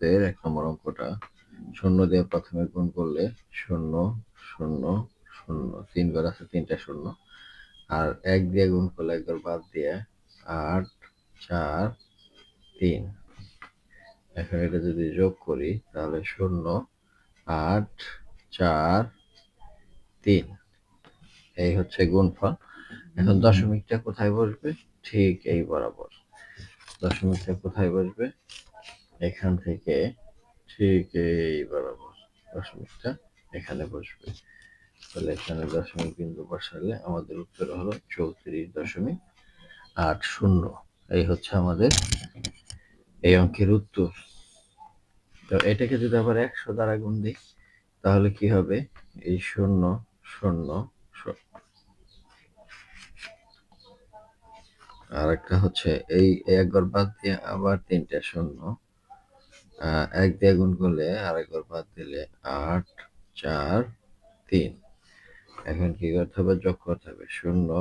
বৃত্তের ১ নম্বর অঙ্কটা 0 দিয়ে প্রথমে গুণ করলে 0 0 0 3 বার আছে 3টা 0 আর 1 দিয়ে গুণ করলে একবার বাদ দিয়ে 8 4 3। এখন এটা যদি যোগ করি তাহলে 0 8 4 3 এই হচ্ছে গুণফল। এখন দশমিকটা কোথায় বসবে? ঠিক এই বরাবর। দশমিকটা কোথায় বসবে? এখান থেকে ঠিক এই বরাবর দশমিকটা এখানে বসবে। তাহলে এখানে দশমিক বিন্দু বসালে আমাদের উত্তর হলো 34.80। এই হচ্ছে আমাদের এই অঙ্কের উত্তর। তো এটাকে যদি আবার 100 দ্বারা গুণ দিই তাহলে কি হবে? এই 0 0 আর একটা হচ্ছে এই একবার বাদ দিয়ে আবার 3টা 0 1 দিয়ে গুণ করলে আরেকবার বাদ দিলে 8 4 3। এখন কি করতে হবে? যোগ করতে হবে 0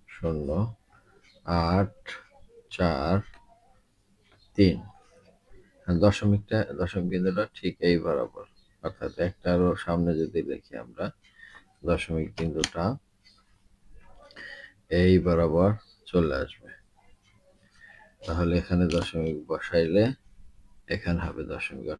0 8 4 3। দশমিক বিন্দুটা ঠিক এই বরাবর, অর্থাৎ একটা আরো সামনে যদি লিখি আমরা দশমিক বিন্দুটা এই বরাবর চলে আসবে। তাহলে এখানে দশমিক বসাইলে এখানে হবে দশমিক।